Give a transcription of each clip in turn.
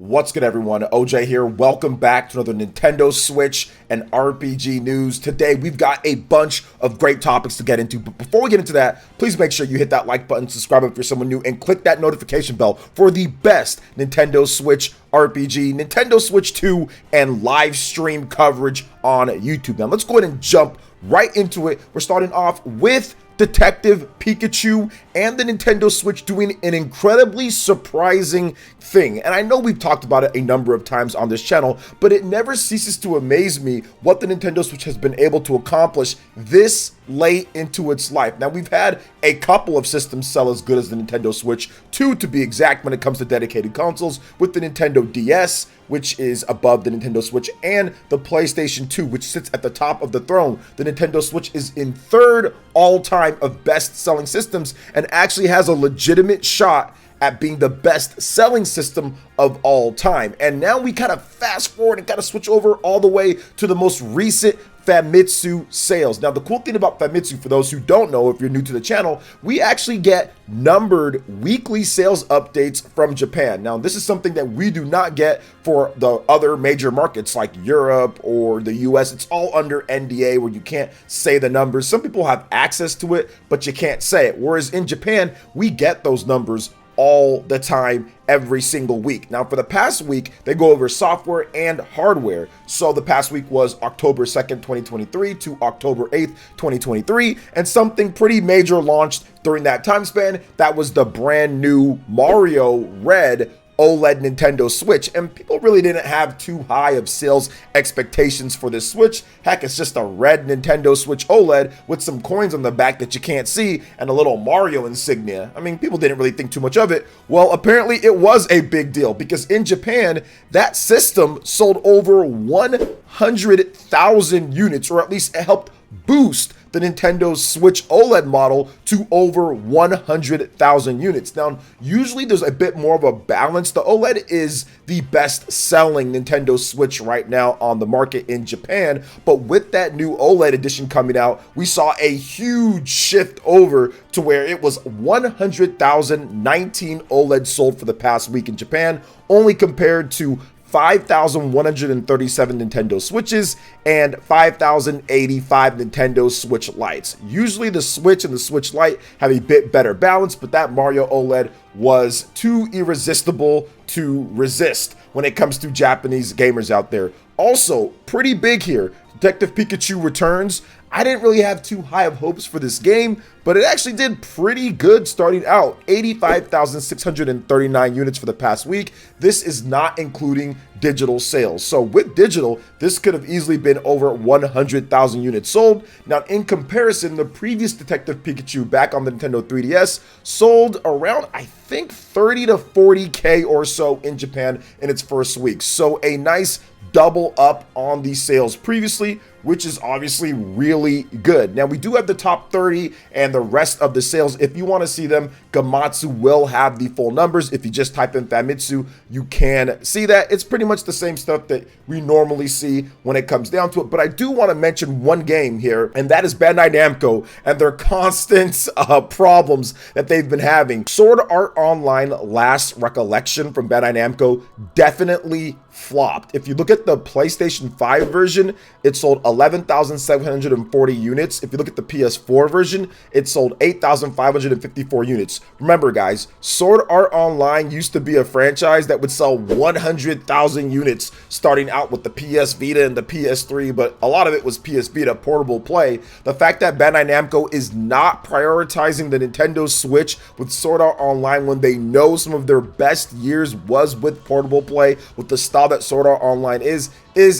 What's good, everyone? OJ here. Welcome back to another Nintendo Switch and RPG news. Today, we've got a bunch of great topics to get into. But before we get into that, please make sure you hit that like button, subscribe if you're someone new, and click that notification bell for the best Nintendo Switch RPG, Nintendo Switch 2, and live stream coverage on YouTube. Now, let's go ahead and jump right into it. We're starting off with Detective Pikachu and the Nintendo Switch doing an incredibly surprising thing. And I know we've talked about it a number of times on this channel, but it never ceases to amaze me what the Nintendo Switch has been able to accomplish this late into its life. Now, we've had a couple of systems sell as good as the Nintendo Switch, two to be exact when it comes to dedicated consoles, with the Nintendo DS, which is above the Nintendo Switch, and the PlayStation 2, which sits at the top of the throne. The Nintendo Switch is in third all-time of best-selling systems and actually has a legitimate shot at being the best-selling system of all time. And now we kind of fast forward and kind of switch over all the way to the most recent Famitsu sales. Now, the cool thing about Famitsu, for those who don't know, if you're new to the channel, we actually get numbered weekly sales updates from Japan. Now, this is something that we do not get for the other major markets like Europe or the US. It's all under NDA where you can't say the numbers. Some people have access to it, but you can't say it. Whereas in Japan, we get those numbers all the time, every single week. Now, for the past week, they go over software and hardware. So the past week was October 2nd, 2023 to October 8th, 2023, and something pretty major launched during that time span. That was the brand new Mario Red OLED Nintendo Switch, and people really didn't have too high of sales expectations for this Switch. Heck, it's just a red Nintendo Switch OLED with some coins on the back that you can't see and a little Mario insignia. I mean, people didn't really think too much of it. Well, apparently it was a big deal because in Japan, that system sold over 100,000 units, or at least it helped boost the Nintendo Switch OLED model to over 100,000 units. Now, usually there's a bit more of a balance. The OLED is the best selling Nintendo Switch right now on the market in Japan, but with that new OLED edition coming out, we saw a huge shift over to where it was 100,019 OLED sold for the past week in Japan, only compared to 5,137 Nintendo Switches and 5,085 Nintendo Switch Lites. Usually the Switch and the Switch Lite have a bit better balance, but that Mario OLED was too irresistible to resist when it comes to Japanese gamers out there. Also, pretty big here, Detective Pikachu returns. I didn't really have too high of hopes for this game, but it actually did pretty good starting out. 85,639 units for the past week. This is not including digital sales. So with digital, this could have easily been over 100,000 units sold. Now, in comparison, the previous Detective Pikachu back on the Nintendo 3DS sold around, I think, 30 to 40K or so in Japan in its first week. So a nice double up on the sales previously, which is obviously really good. Now, we do have the top 30 and the rest of the sales. If you want to see them, Gematsu will have the full numbers. If you just type in Famitsu, you can see that. It's pretty much the same stuff that we normally see when it comes down to it. But I do want to mention one game here, and that is Bandai Namco and their constant problems that they've been having. Sword Art Online Last Recollection from Bandai Namco definitely flopped. If you look at the PlayStation 5 version, it sold 11,740 units. If you look at the PS4 version, it sold 8,554 units. Remember, guys, Sword Art Online used to be a franchise that would sell 100,000 units starting out with the PS Vita and the PS3, but a lot of it was PS Vita portable play. The fact that Bandai Namco is not prioritizing the Nintendo Switch with Sword Art Online when they know some of their best years was with portable play, with the style that Sword Art Online is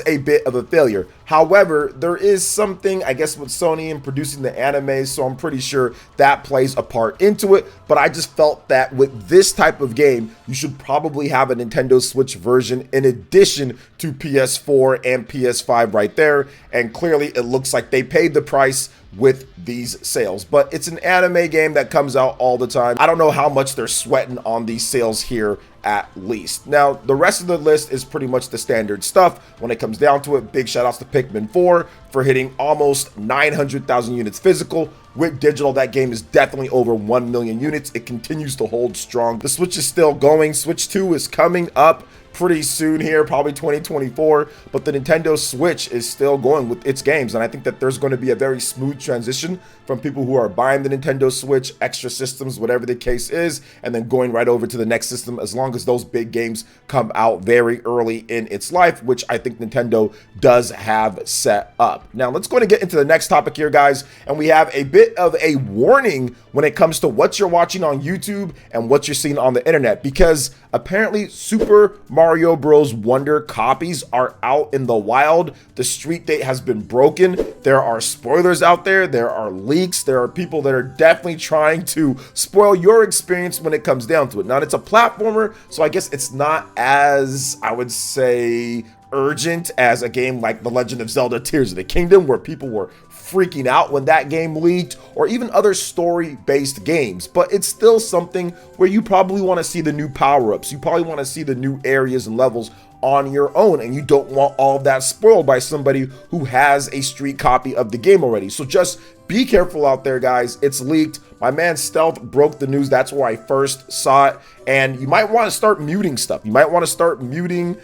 a bit of a failure. However, there is something, I guess, with Sony and producing the anime, so I'm pretty sure that plays a part into it. But I just felt that with this type of game, you should probably have a Nintendo Switch version in addition to PS4 and PS5 right there. And clearly, it looks like they paid the price with these sales. But it's an anime game that comes out all the time. I don't know how much they're sweating on these sales here at least. Now, the rest of the list is pretty much the standard stuff. When it comes down to it, big shout outs to Pikmin 4 for hitting almost 900,000 units physical. With digital, that game is definitely over 1 million units. It continues to hold strong. The Switch is still going. Switch 2 is coming up pretty soon here, probably 2024, but the Nintendo Switch is still going with its games, and I think that there's going to be a very smooth transition from people who are buying the Nintendo Switch, extra systems, whatever the case is, and then going right over to the next system, as long as those big games come out very early in its life, which I think Nintendo does have set up. Now let's go and get into the next topic here, guys, and we have a bit of a warning when it comes to what you're watching on YouTube and what you're seeing on the internet, because apparently Super Mario Bros. Wonder copies are out in the wild. The street date has been broken. There are spoilers out there. There are leaks. There are people that are definitely trying to spoil your experience when it comes down to it. Now, it's a platformer, so I guess it's not as, I would say, urgent as a game like The Legend of Zelda Tears of the Kingdom, where people were freaking out when that game leaked, or even other story-based games. But it's still something where you probably want to see the new power-ups. You probably want to see the new areas and levels on your own, and you don't want all of that spoiled by somebody who has a street copy of the game already. So just be careful out there, guys. It's leaked. My man Stealth broke the news. That's where I first saw it. And you might want to start muting stuff. You might want to start muting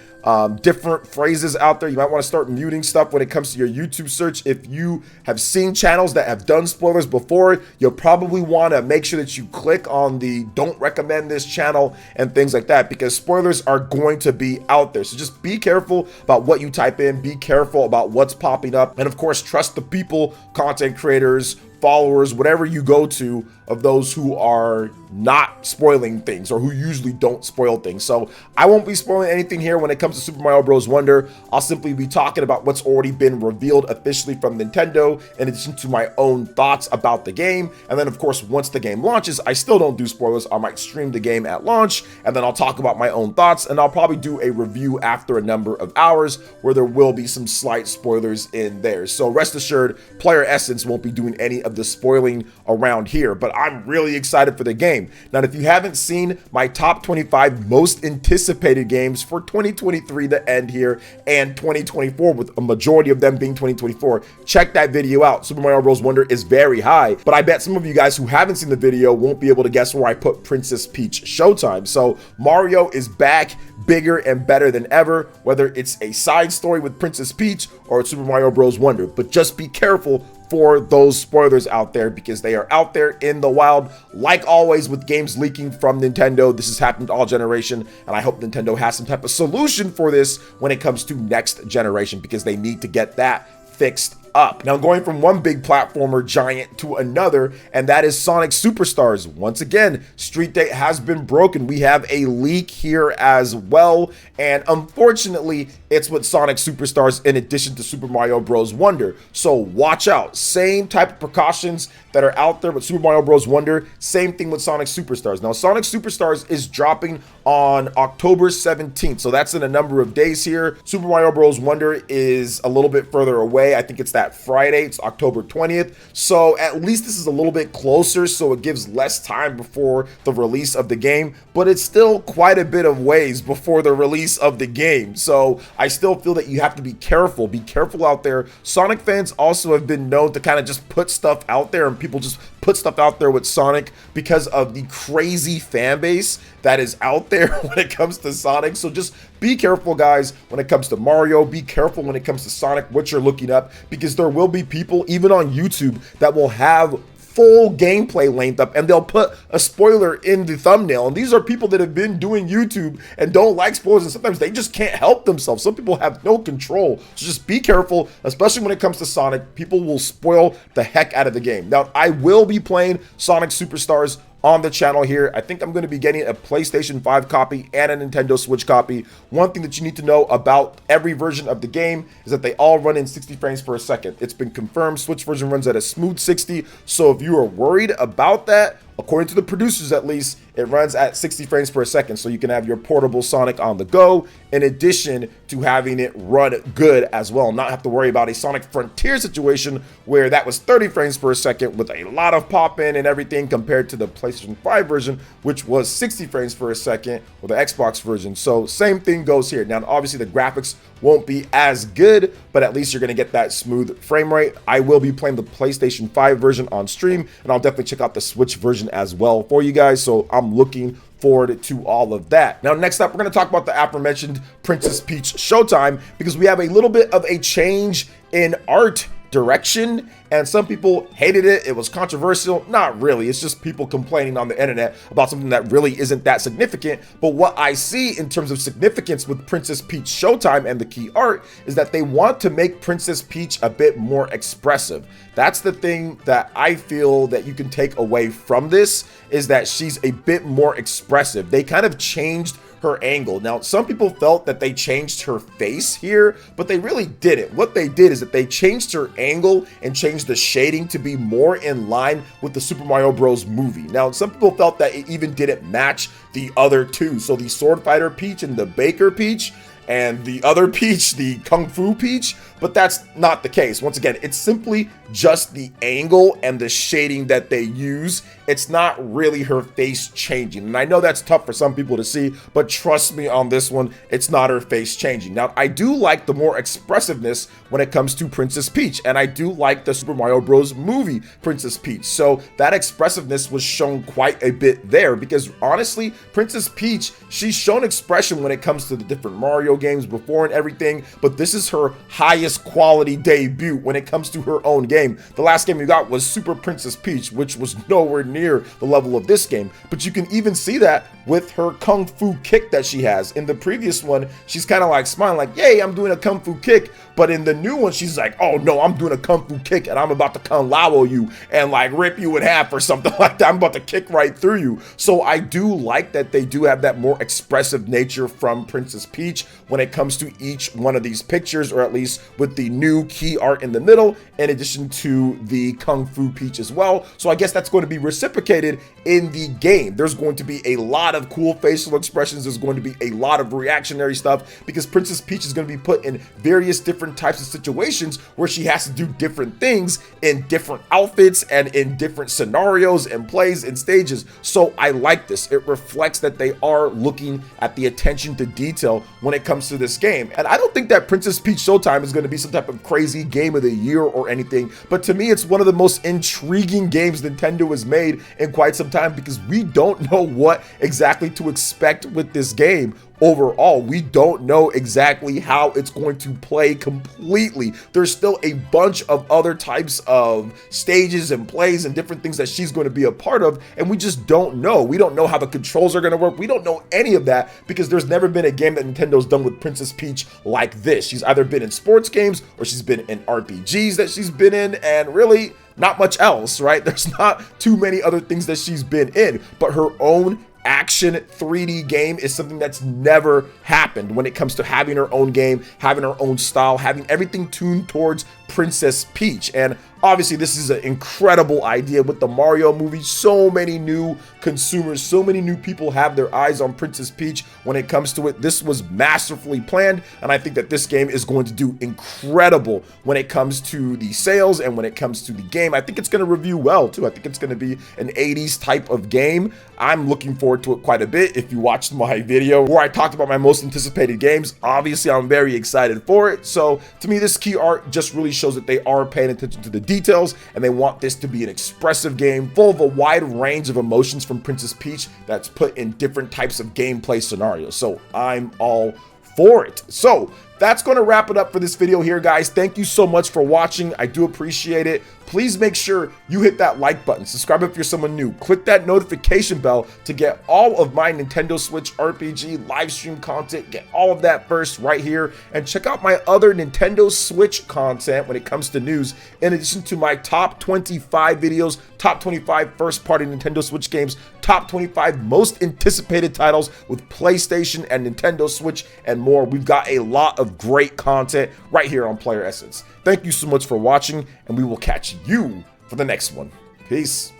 different phrases out there. You might want to start muting stuff when it comes to your YouTube search. If you have seen channels that have done spoilers before, you'll probably want to make sure that you click on the don't recommend this channel and things like that, because spoilers are going to be out there. So just be careful about what you type in. Be careful about what's popping up. And of course, trust the people, content creators, followers, whatever you go to, of those who are not spoiling things or who usually don't spoil things. So I won't be spoiling anything here when it comes to Super Mario Bros. Wonder. I'll simply be talking about what's already been revealed officially from Nintendo, in addition to my own thoughts about the game. And then of course, once the game launches, I still don't do spoilers. I might stream the game at launch, and then I'll talk about my own thoughts, and I'll probably do a review after a number of hours where there will be some slight spoilers in there. So rest assured, PlayerEssence won't be doing any of the spoiling around here, but I'm really excited for the game. Now, if you haven't seen my top 25 most anticipated games for 2023 to end here, and 2024, with a majority of them being 2024, check that video out. Super Mario Bros. Wonder is very high, but I bet some of you guys who haven't seen the video won't be able to guess where I put Princess Peach Showtime. So Mario is back, bigger and better than ever, whether it's a side story with Princess Peach or it's Super Mario Bros. Wonder. But just be careful for those spoilers out there, because they are out there in the wild. Like always with games leaking from Nintendo, this has happened all generation, and I hope Nintendo has some type of solution for this when it comes to next generation, because they need to get that fixed up. Now, going from one big platformer giant to another, and that is Sonic Superstars. Once again, street date has been broken. We have a leak here as well, and unfortunately, it's with Sonic Superstars in addition to Super Mario Bros. Wonder. So watch out. Same type of precautions that are out there with Super Mario Bros. Wonder, same thing with Sonic Superstars. Now, Sonic Superstars is dropping on October 17th, so that's in a number of days here. Super Mario Bros. Wonder is a little bit further away. I think it's that Friday. It's October 20th. So at least this is a little bit closer, so it gives less time before the release of the game, but it's still quite a bit of ways before the release of the game. So I still feel that you have to be careful. Be careful out there. Sonic fans also have been known to kind of just put stuff out there, and people just put stuff out there with Sonic because of the crazy fan base that is out there when it comes to Sonic. So just be careful, guys, when it comes to Mario. Be careful when it comes to Sonic, what you're looking up, because there will be people, even on YouTube, that will have full gameplay length up, and they'll put a spoiler in the thumbnail. And these are people that have been doing YouTube and don't like spoilers, and sometimes they just can't help themselves. Some people have no control. So just be careful, especially when it comes to Sonic. People will spoil the heck out of the game. Now, I will be playing Sonic Superstars on the channel here. I think I'm going to be getting a PlayStation 5 copy and a Nintendo Switch copy. One thing that you need to know about every version of the game is that they all run in 60 frames per second. It's been confirmed Switch version runs at a smooth 60. So if you are worried about that, according to the producers at least, it runs at 60 frames per second, so you can have your portable Sonic on the go, in addition to having it run good as well. Not have to worry about a Sonic Frontier situation where that was 30 frames per second with a lot of pop-in and everything, compared to the PlayStation 5 version, which was 60 frames per second with the Xbox version. So same thing goes here. Now, obviously the graphics won't be as good, but at least you're going to get that smooth frame rate. I will be playing the PlayStation 5 version on stream, and I'll definitely check out the Switch version as well for you guys. So I'm looking forward to all of that. Now, next up, we're going to talk about the aforementioned Princess Peach Showtime, because we have a little bit of a change in art direction, and some people hated it. It was controversial. Not really. It's just people complaining on the internet about something that really isn't that significant. But what I see in terms of significance with Princess Peach Showtime and the key art is that they want to make Princess Peach a bit more expressive. That's the thing that I feel that you can take away from this, is that she's a bit more expressive. They kind of changed her angle. Now, some people felt that they changed her face here, but they really didn't. What they did is that they changed her angle and changed the shading to be more in line with the Super Mario Bros. Movie. Now, some people felt that it even didn't match the other two. So the Sword Fighter Peach and the Baker Peach, and the other Peach, the Kung Fu Peach, but that's not the case. Once again, it's simply just the angle and the shading that they use. It's not really her face changing. And I know that's tough for some people to see, but trust me on this one, it's not her face changing. Now, I do like the more expressiveness when it comes to Princess Peach, and I do like the Super Mario Bros. Movie Princess Peach. So that expressiveness was shown quite a bit there, because honestly, Princess Peach, she's shown expression when it comes to the different Mario games before and everything, but this is her highest quality debut when it comes to her own game. The last game we got was Super Princess Peach, which was nowhere near the level of this game, but you can even see that with her Kung Fu kick that she has. In the previous one, she's kind of like smiling like, yay, I'm doing a Kung Fu kick, but in the new one, she's like, oh no, I'm doing a Kung Fu kick and I'm about to Kung Lao you and like rip you in half or something like that. I'm about to kick right through you. So I do like that they do have that more expressive nature from Princess Peach when it comes to each one of these pictures, or at least with the new key art in the middle, in addition to the Kung Fu Peach as well. So I guess that's going to be reciprocated in the game. There's going to be a lot of cool facial expressions. There's going to be a lot of reactionary stuff, because Princess Peach is going to be put in various different types of situations where she has to do different things in different outfits and in different scenarios and plays and stages. So I like this. It reflects that they are looking at the attention to detail when it comes to this game. And I don't think that Princess Peach Showtime is going to be some type of crazy game of the year or anything, but to me, it's one of the most intriguing games Nintendo has made in quite some time, because we don't know what exactly to expect with this game. Overall, we don't know exactly how it's going to play completely. There's still a bunch of other types of stages and plays and different things that she's going to be a part of, and we just don't know. We don't know how the controls are going to work. We don't know any of that, because there's never been a game that Nintendo's done with Princess Peach like this. She's either been in sports games or she's been in RPGs that she's been in, and really not much else, right? There's not too many other things that she's been in, but her own action 3D game is something that's never happened when it comes to having her own game, having her own style, having everything tuned towards Princess Peach. And obviously this is an incredible idea with the Mario movie. So many new consumers, so many new people have their eyes on Princess Peach when it comes to it. This was masterfully planned, and I think that this game is going to do incredible when it comes to the sales and when it comes to the game. I think it's going to review well too. I think it's going to be an 80s type of game. I'm looking forward to it quite a bit. If you watched my video where I talked about my most anticipated games, obviously I'm very excited for it. So to me, this key art just really shows that they are paying attention to the details, and they want this to be an expressive game full of a wide range of emotions from Princess Peach that's put in different types of gameplay scenarios. So I'm all for it. So that's going to wrap it up for this video here, guys. Thank you so much for watching. I do appreciate it. Please make sure you hit that like button, subscribe if you're someone new, click that notification bell to get all of my Nintendo Switch RPG live stream content. Get all of that first right here, and check out my other Nintendo Switch content when it comes to news, in addition to my top 25 videos, top 25 first party Nintendo Switch games, top 25 most anticipated titles with PlayStation and Nintendo Switch, and more. We've got a lot of great content right here on PlayerEssence. Thank you so much for watching, and we will catch you for the next one. Peace.